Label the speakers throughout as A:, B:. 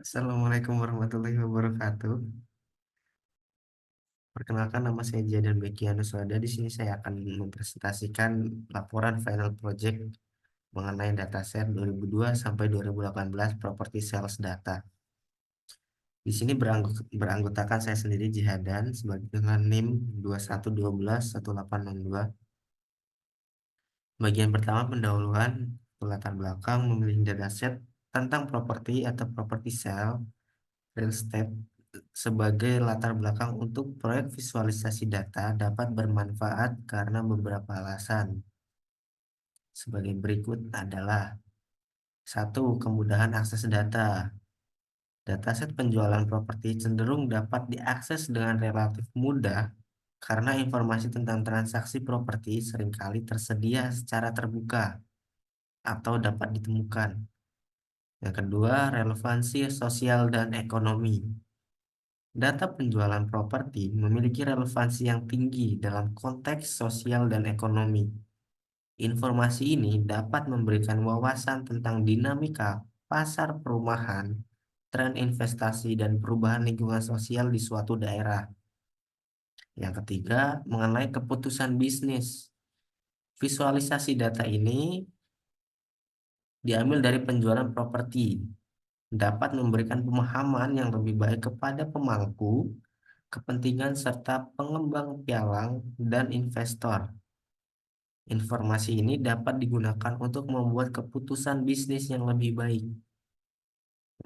A: Assalamualaikum warahmatullahi wabarakatuh. Perkenalkan, nama saya Jadan Bekianus Wada. Di sini saya akan mempresentasikan laporan final project mengenai dataset 2002 sampai 2018 property sales data. Di sini beranggotakan saya sendiri Jihadan sebagai dengan NIM 21121862. Bagian pertama pendahuluan atau latar belakang memilih dataset tentang properti atau property sale real estate sebagai latar belakang untuk proyek visualisasi data dapat bermanfaat karena beberapa alasan. Sebagai berikut adalah: satu, kemudahan akses data. Dataset penjualan properti cenderung dapat diakses dengan relatif mudah karena informasi tentang transaksi properti seringkali tersedia secara terbuka atau dapat ditemukan. Yang kedua, relevansi sosial dan ekonomi. Data penjualan properti memiliki relevansi yang tinggi dalam konteks sosial dan ekonomi. Informasi ini dapat memberikan wawasan tentang dinamika pasar perumahan, tren investasi, dan perubahan lingkungan sosial di suatu daerah. Yang ketiga, mengenai keputusan bisnis. Visualisasi data ini diambil dari penjualan properti, dapat memberikan pemahaman yang lebih baik kepada pemangku kepentingan serta pengembang pialang dan investor. Informasi ini dapat digunakan untuk membuat keputusan bisnis yang lebih baik.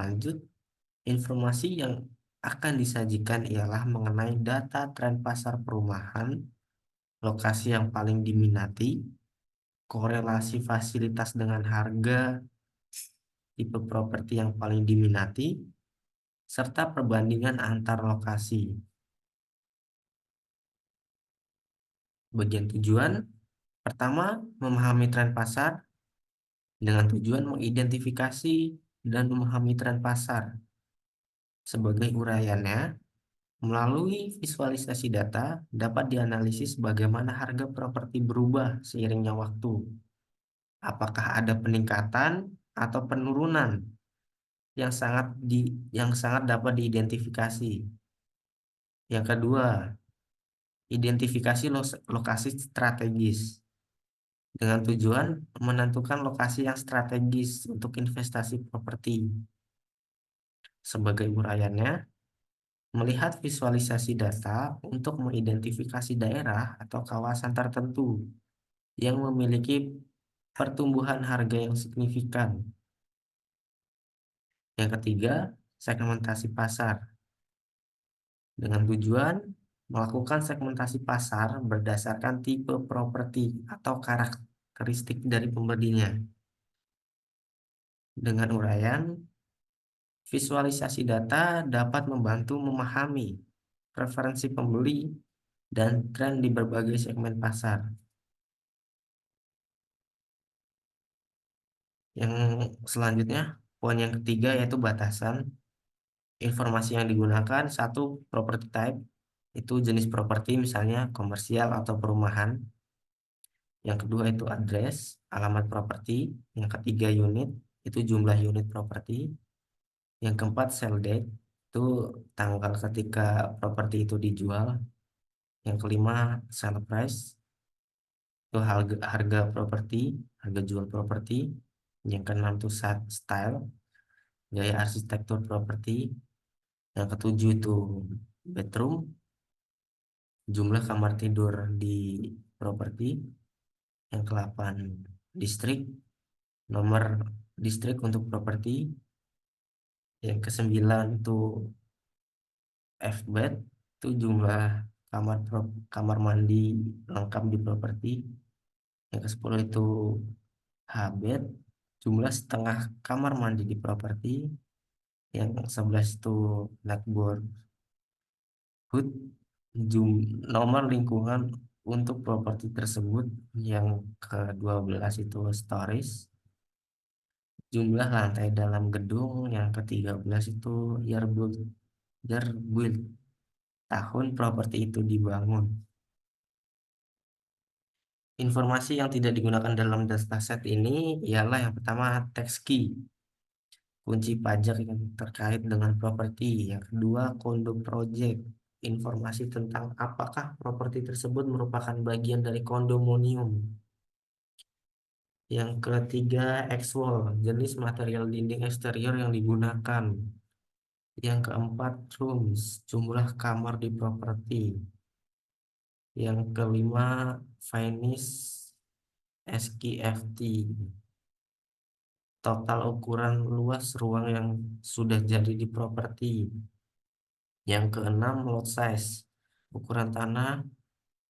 A: Lanjut, informasi yang akan disajikan ialah mengenai data tren pasar perumahan, lokasi yang paling diminati, korelasi fasilitas dengan harga, tipe properti yang paling diminati, serta perbandingan antar lokasi. Bagian tujuan pertama, memahami tren pasar dengan tujuan mengidentifikasi dan memahami tren pasar. Sebagai uraiannya, melalui visualisasi data dapat dianalisis bagaimana harga properti berubah seiringnya waktu. Apakah ada peningkatan atau penurunan yang sangat dapat diidentifikasi. Yang kedua, identifikasi lokasi strategis dengan tujuan menentukan lokasi yang strategis untuk investasi properti. Sebagai uraiannya, melihat visualisasi data untuk mengidentifikasi daerah atau kawasan tertentu yang memiliki pertumbuhan harga yang signifikan. Yang ketiga, segmentasi pasar. Dengan tujuan melakukan segmentasi pasar berdasarkan tipe properti atau karakteristik dari pembelinya. Dengan uraian, visualisasi data dapat membantu memahami preferensi pembeli dan tren di berbagai segmen pasar. Yang selanjutnya, poin yang ketiga yaitu batasan. Informasi yang digunakan, satu, property type, itu jenis properti misalnya komersial atau perumahan. Yang kedua itu address, alamat properti. Yang ketiga unit, itu jumlah unit properti. Yang keempat sell date, itu tanggal ketika properti itu dijual. Yang kelima sell price, itu harga properti, harga jual properti. Yang keenam itu style, gaya arsitektur properti. Yang ketujuh itu bedroom, jumlah kamar tidur di properti. Yang ke-8 distrik, nomor distrik untuk properti. Yang ke-9 itu F-bed, itu jumlah kamar mandi lengkap di properti. Yang ke-10 itu H-bed, jumlah setengah kamar mandi di properti. Yang 11 itu neighborhood, nomor lingkungan untuk properti tersebut. Yang ke-12 itu stories, jumlah lantai dalam gedung. Yang ke-13 itu year build, tahun properti itu dibangun. Informasi yang tidak digunakan dalam dataset ini ialah yang pertama text key. kunci pajak yang terkait dengan properti. Yang kedua, kondo project, informasi tentang apakah properti tersebut merupakan bagian dari kondominium. Yang ketiga, ex-wall, jenis material dinding eksterior yang digunakan. Yang keempat, rooms, jumlah kamar di properti. Yang kelima, finish SKFT, total ukuran luas ruang yang sudah jadi di properti. Yang keenam, lot size, ukuran tanah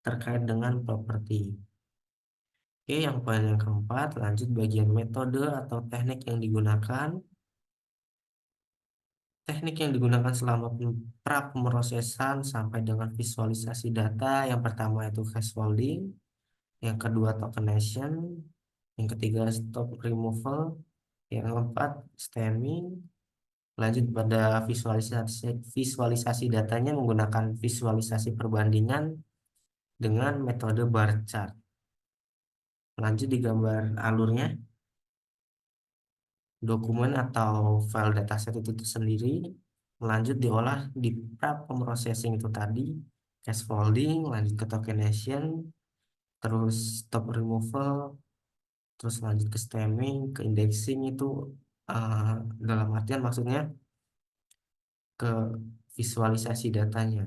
A: terkait dengan properti. Oke, yang poin yang keempat, lanjut bagian metode atau teknik yang digunakan. Teknik yang digunakan selama pra-pemrosesan sampai dengan visualisasi data. Yang pertama itu scaffolding, yang kedua tokenization, yang ketiga stop removal, yang keempat stemming. Lanjut pada visualisasi datanya menggunakan visualisasi perbandingan dengan metode bar chart. Lanjut di gambar alurnya, dokumen atau file dataset itu sendiri. Lanjut diolah di pra pemrocessing itu tadi, scaffolding, lanjut ke tokenization, terus stop removal, terus lanjut ke stemming, ke indexing itu eh, dalam artian maksudnya ke visualisasi datanya.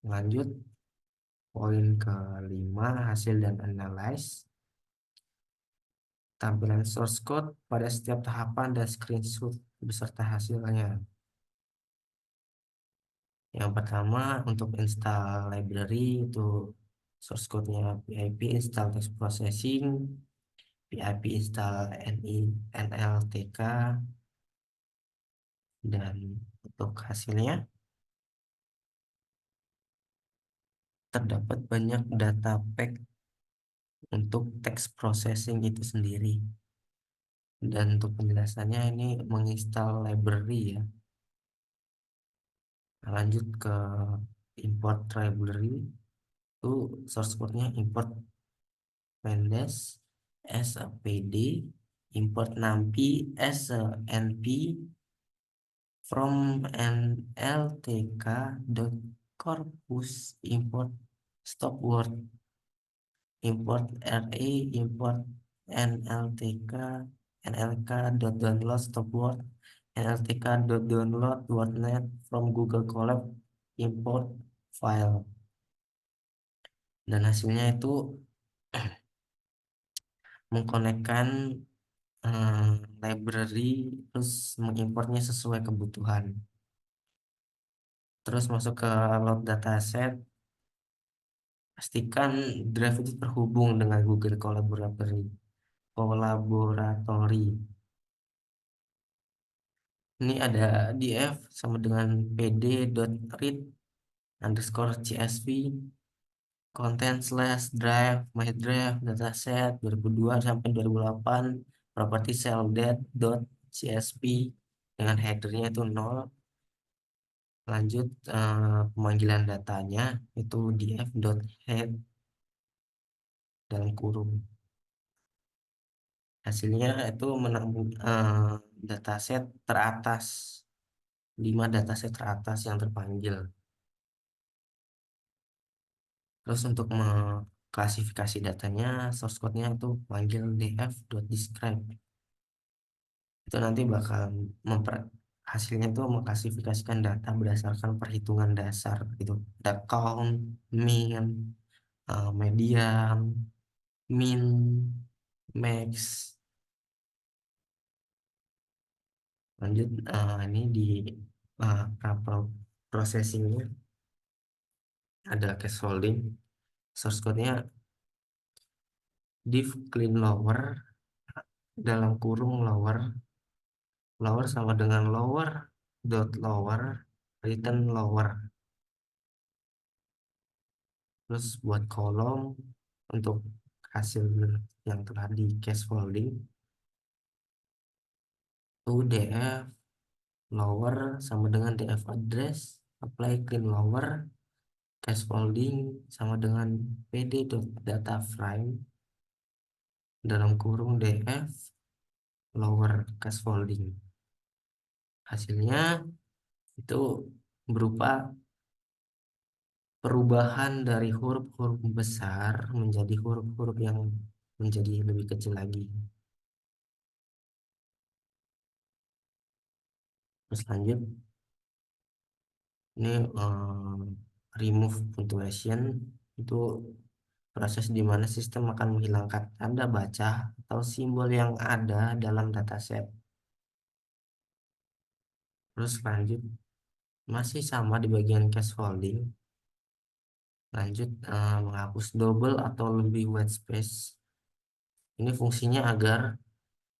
A: Lanjut poin kelima, hasil dan analyze. Tampilan source code pada setiap tahapan dan screenshot beserta hasilnya. Yang pertama untuk install library itu source code-nya PIP install text processing, PIP install NLTK, dan untuk hasilnya terdapat banyak data pack untuk text processing itu sendiri. Dan untuk penjelasannya ini menginstal library ya. Lanjut ke import library, itu source code-nya import pandas as a pd, import numpy as a np from an ltk dot corpus, import stop word, import ra, import nltk nlk dot download stop word, nltk dot download wordnet from Google Colab, import file. Dan hasilnya itu mengkonekkan eh, library, terus mengimportnya sesuai kebutuhan. Terus masuk ke load dataset, pastikan drive itu terhubung dengan Google Collaboratory. Ini ada df sama dengan pd.read underscore csv content slash drive my drive dataset 2002 sampai 2008 property cell.csv dengan headernya itu 0. Lanjut pemanggilan datanya itu df.head dalam kurung. Hasilnya itu menambung dataset teratas, 5 dataset teratas yang terpanggil. Terus untuk mengklasifikasi datanya, source code-nya itu panggil df.describe. Itu nanti bakal hasilnya itu mengklasifikasikan data berdasarkan perhitungan dasar gitu. Ada count, mean, median, min, max. Lanjut ini di processingnya ada case holding, source code-nya div clean lower dalam kurung lower, lower sama dengan lower dot lower return lower. Terus buat kolom untuk hasil yang telah di case holding UDF lower sama dengan df address, apply clean lower, case holding sama dengan pd.data frame dalam kurung df lower scaffolding. Hasilnya itu berupa perubahan dari huruf-huruf besar menjadi huruf-huruf yang menjadi lebih kecil lagi. Terus lanjut, ini remove punctuation, itu proses di mana sistem akan menghilangkan tanda baca atau simbol yang ada dalam dataset. Terus lanjut, masih sama di bagian scaffolding. Lanjut, menghapus double atau lebih white space. Ini fungsinya agar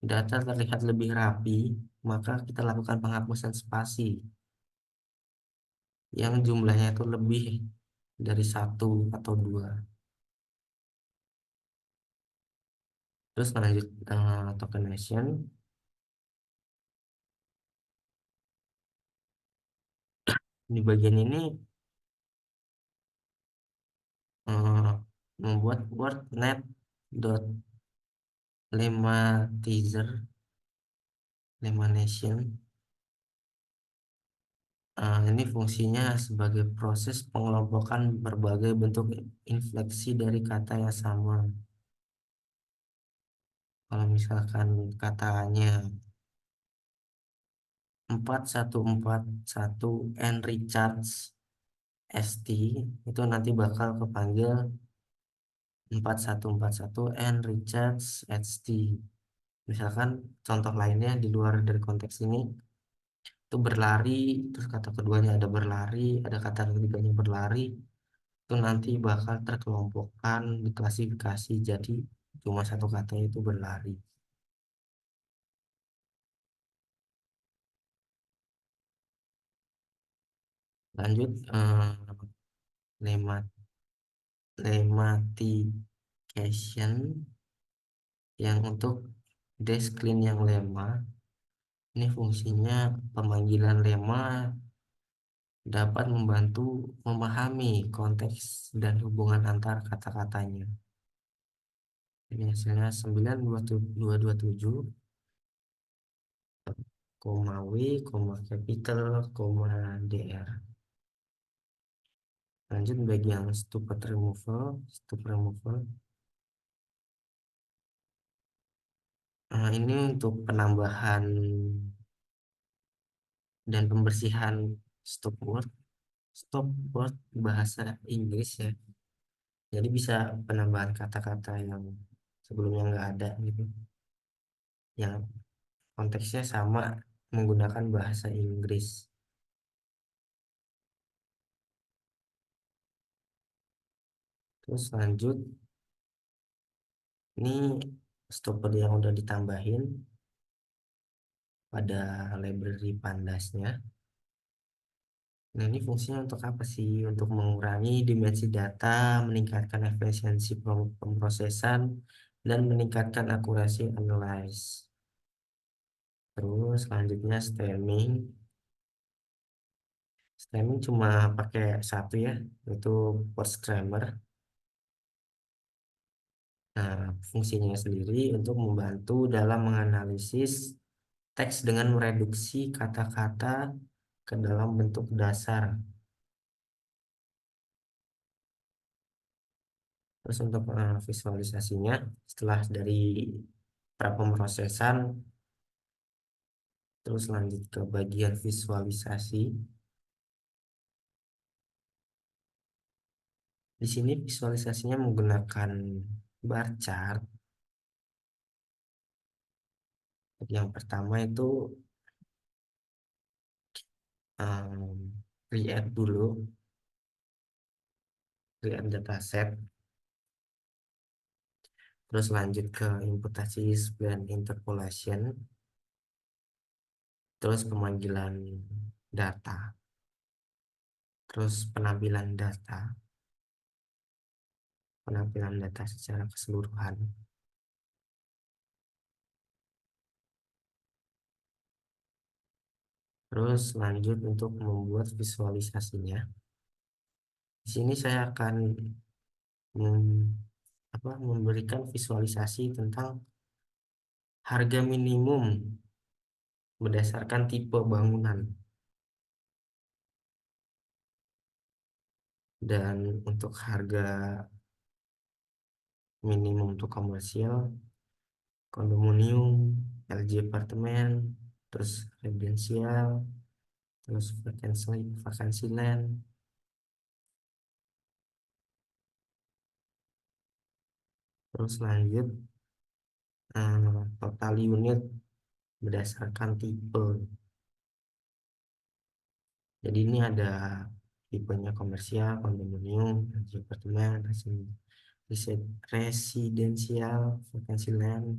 A: data terlihat lebih rapi, maka kita lakukan penghapusan spasi yang jumlahnya itu lebih dari satu atau dua. Terus lanjut, tokenization. Di bagian ini eh, membuat WordNet dot lematizer lamination. Ini fungsinya sebagai proses pengelompokan berbagai bentuk infleksi dari kata yang sama. Kalau misalkan katanya 4141 N Richards ST, itu nanti bakal kepanggil 4141 N Richards ST. Misalkan contoh lainnya di luar dari konteks ini, itu berlari, terus kata keduanya ada berlari, ada kata ketiganya berlari, itu nanti bakal terkelompokkan, diklasifikasi jadi cuma satu kata itu berlari. Lanjut, lemma lemmatication yang untuk desclin yang lemma, ini fungsinya pemanggilan lemma dapat membantu memahami konteks dan hubungan antar kata-katanya. Ini hasilnya 92227, koma W, koma capital, koma DR. Lanjut bagian stupid removal. Ini untuk penambahan dan pembersihan stop word. Stop word bahasa Inggris ya. Jadi bisa penambahan kata-kata yang sebelumnya nggak ada gitu. Yang konteksnya sama menggunakan bahasa Inggris. Terus lanjut, ini stopper yang udah ditambahin pada library Pandasnya. Nah, ini fungsinya untuk apa sih? Untuk mengurangi dimensi data, meningkatkan efisiensi pemrosesan, dan meningkatkan akurasi analyze. Terus selanjutnya stemming. Stemming cuma pakai satu ya, yaitu post grammar. Nah, fungsinya sendiri untuk membantu dalam menganalisis teks dengan mereduksi kata-kata ke dalam bentuk dasar. Terus untuk visualisasinya, setelah dari prapemrosesan, terus lanjut ke bagian visualisasi. Di sini visualisasinya menggunakan bar chart. Yang pertama itu create dulu, create dataset. Terus lanjut ke imputasis dan interpolation. Terus pemanggilan data. Terus penampilan data secara keseluruhan. Terus lanjut untuk membuat visualisasinya. Di sini saya akan memberikan visualisasi tentang harga minimum berdasarkan tipe bangunan. Dan untuk harga minimum untuk komersial, kondominium, LG apartemen, terus residensial, terus vacancy land, terus lanjut total unit berdasarkan tipe. Jadi ini ada tipenya komersial, kondominium, LG apartemen, residensial, vacancy land.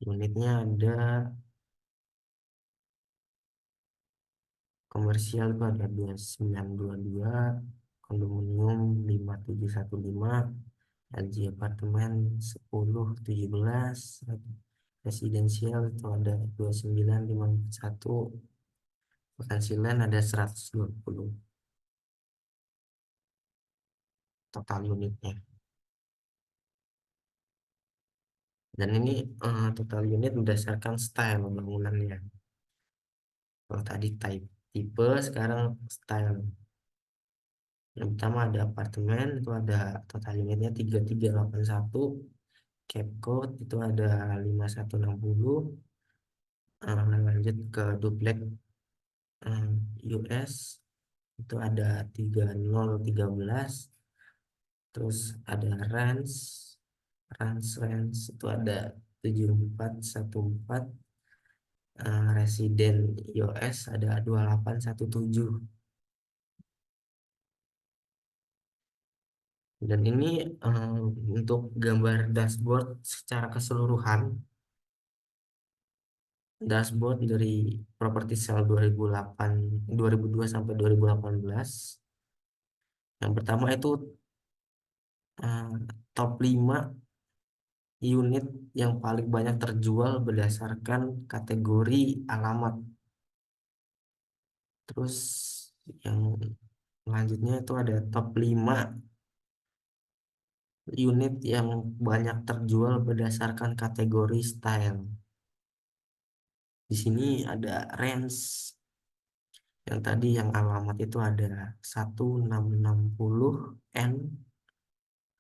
A: Unitnya ada komersial itu ada 2922, kondominium 5715, LG apartemen 1017, residensial itu ada 29541, penghasilan ada 120 total unitnya. Dan ini total unit berdasarkan style bangunannya. Kalau tadi tipe, sekarang style. Yang pertama ada apartemen, itu ada total unitnya 3381, cap code itu ada 5160. Lanjut ke duplex US itu ada 3013. Terus ada range itu ada 7414. Residen iOS ada 2817. Dan ini untuk gambar dashboard secara keseluruhan, dashboard dari Property Sale 2002 sampai 2018. Yang pertama itu eh, top 5 unit yang paling banyak terjual berdasarkan kategori alamat. Terus yang selanjutnya itu ada top 5 unit yang banyak terjual berdasarkan kategori style. Di sini ada range. Yang tadi yang alamat itu ada 1660N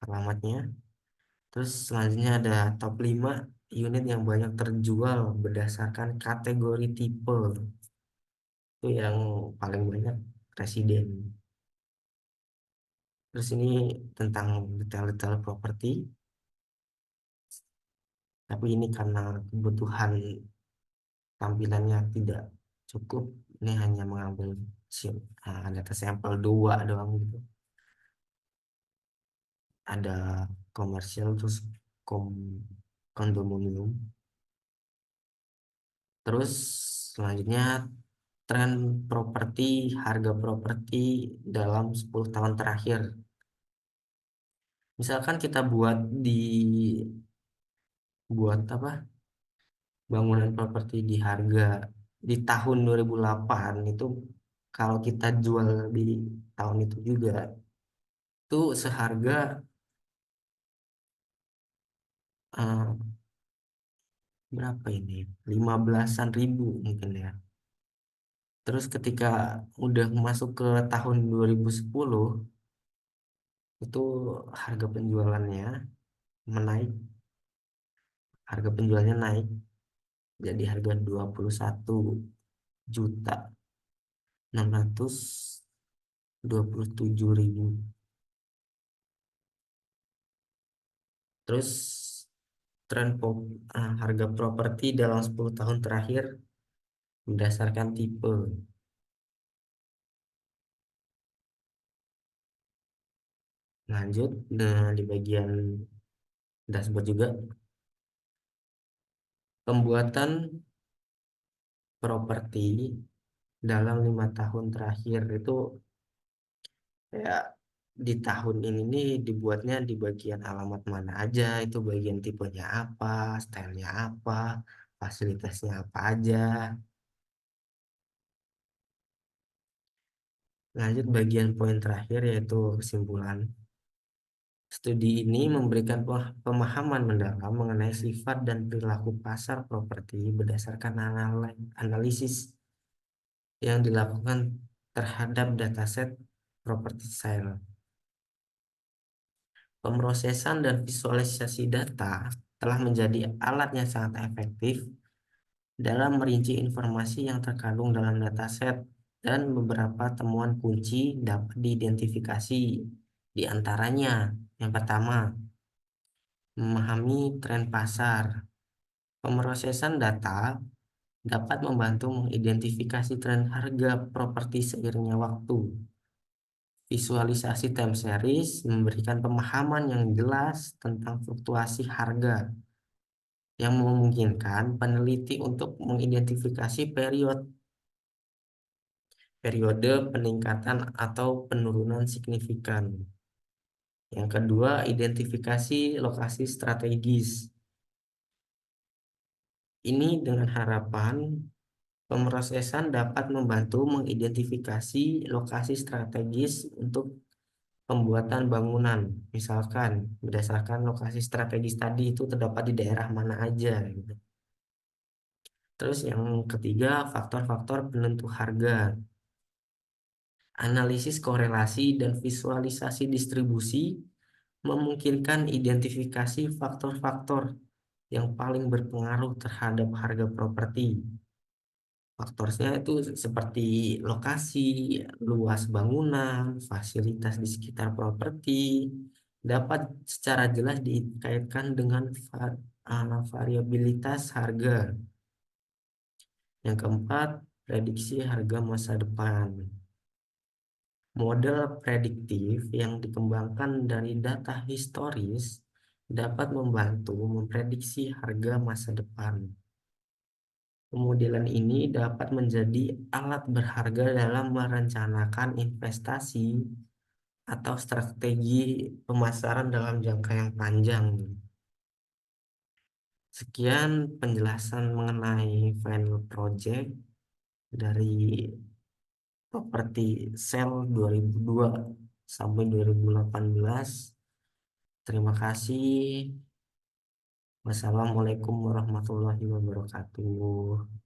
A: alamatnya. Terus selanjutnya ada top 5 unit yang banyak terjual berdasarkan kategori tipe. Itu yang paling banyak residen. Terus ini tentang detail-detail properti. Tapi ini karena kebutuhan tampilannya tidak cukup, ini hanya mengambil data sampel 2 doang gitu. Ada komersial, terus kom kondominium. Terus selanjutnya tren properti, harga properti dalam 10 tahun terakhir. Misalkan kita buat apa? Bangunan properti di harga di tahun 2008 itu, kalau kita jual di tahun itu juga itu seharga eh, berapa ini? 15.000 mungkin ya. Terus ketika udah masuk ke tahun 2010 itu harga penjualannya menaik, harga penjualnya naik jadi harga 21.627.000. Terus harga properti dalam 10 tahun terakhir berdasarkan tipe. Lanjut, nah di bagian dashboard juga pembuatan properti dalam 5 tahun terakhir itu ya, di tahun ini nih dibuatnya di bagian alamat mana aja, itu bagian tipenya apa, stylenya apa, fasilitasnya apa aja. Lanjut bagian poin terakhir yaitu kesimpulan. Studi ini memberikan pemahaman mendalam mengenai sifat dan perilaku pasar properti berdasarkan analisis yang dilakukan terhadap dataset properti sale. Pemrosesan dan visualisasi data telah menjadi alat yang sangat efektif dalam merinci informasi yang terkandung dalam dataset, dan beberapa temuan kunci dapat diidentifikasi. Di antaranya, yang pertama, memahami tren pasar. Pemrosesan data dapat membantu mengidentifikasi tren harga properti seiringnya waktu. Visualisasi time series memberikan pemahaman yang jelas tentang fluktuasi harga, yang memungkinkan peneliti untuk mengidentifikasi periode peningkatan atau penurunan signifikan. Yang kedua, identifikasi lokasi strategis. Ini dengan harapan pemrosesan dapat membantu mengidentifikasi lokasi strategis untuk pembuatan bangunan. Misalkan berdasarkan lokasi strategis tadi itu terdapat di daerah mana aja gitu. Terus yang ketiga, faktor-faktor penentu harga. Analisis korelasi dan visualisasi distribusi memungkinkan identifikasi faktor-faktor yang paling berpengaruh terhadap harga properti. Faktornya itu seperti lokasi, luas bangunan, fasilitas di sekitar properti, dapat secara jelas dikaitkan dengan variabilitas harga. Yang keempat, prediksi harga masa depan. Model prediktif yang dikembangkan dari data historis dapat membantu memprediksi harga masa depan. Pemodelan ini dapat menjadi alat berharga dalam merencanakan investasi atau strategi pemasaran dalam jangka yang panjang. Sekian penjelasan mengenai final project dari properti sale 2002 sampai 2018. Terima kasih. Wassalamualaikum warahmatullahi wabarakatuh.